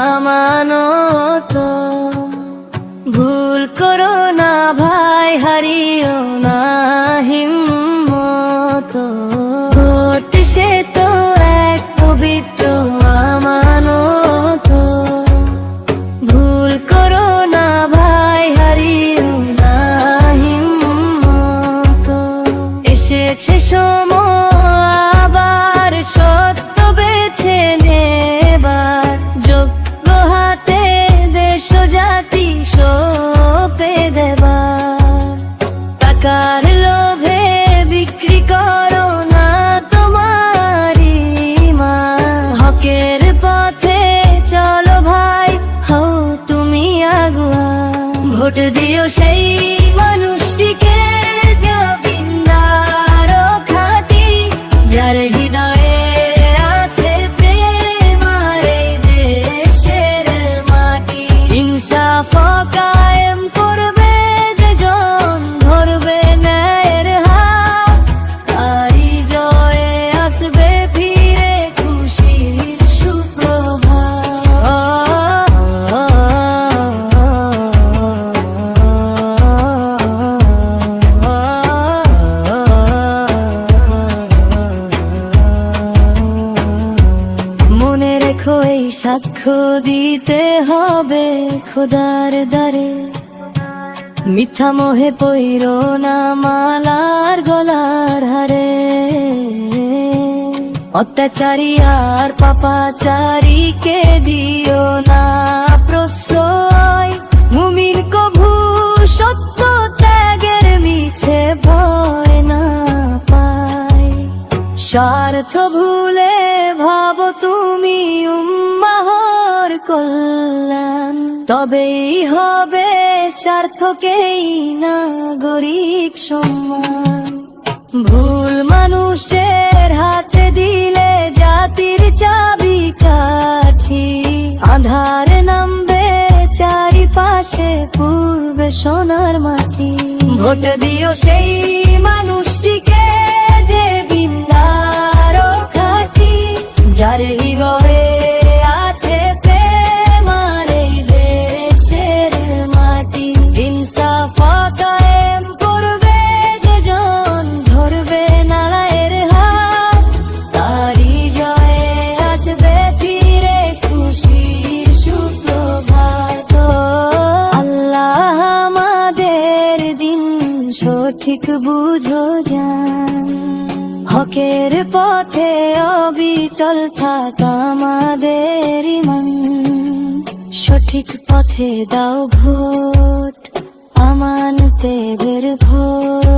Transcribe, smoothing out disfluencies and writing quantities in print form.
আমানত। ভুল করো না ভাই, হারিও না হিম্মত। ভোট সে তো এক পবিত্র আমানত। ভুল করো না ভাই, হারিও না হিম্মত। এসেছে সময় আবার সত্য বেছে নেবার, যোগ্য হাতে দেশ জাতি সঁপে দেবার। টাকার লোভে বিক্রি করো না তোমার ঈমান। হকের পথে চলো ভাই, হও তুমি আগুয়া। ভোট দিও সেই মানুষটিকে জমিদার ও খাঁটি, যার হৃদয়ে আছে প্রেম আর এই দেশের মাটি। ইনসাফ কায়েম করবে যে জন, ধরবে ন্যায়ের হাত, তারই জয়ে আসবে ফিরে খুশির সুপ্রভাত। মনে রেখো এই সাক্ষ্য দিতে হবে খোদার দ্বারে। মিথ্যা মোহে পইরো না মালার গলার হারে। অত্যাচারী আর পাপাচারীকে দিও না প্রশ্রয়। মুমিন কভু সত্য ত্যাগের মিছে ভয় না পায়। স্বার্থ ভুলে ভাবো তুমি উম্মাহর কল্যাণ, তবেই হবে স্বার্থকেই নাগরিক সম্মান। ভুল মানুষের হাতে দিলে জাতির চাবি কাঠি, আধার নামবে চারিপাশে পূর্বে সোনার মাটি। ভোট দিও সেই মানুষটিকে যে বিন্দার ও খাঁটি, যার হৃদয়ে আছে প্রেম আর এই দেশের মাটি। ইনসাফ কায়েম করবে যে জন, ধরবে নারায়ের হাত, তারই জয়ে আসবে ফিরে খুশির সুপ্রভাত। আল্লাহ আমাদের দিন সঠিক বুঝো জান, হকের পথে অবিচল থাক আমাদের ঈমান। সঠিক পথে দাও ভোট, আমানতে বের ভোট।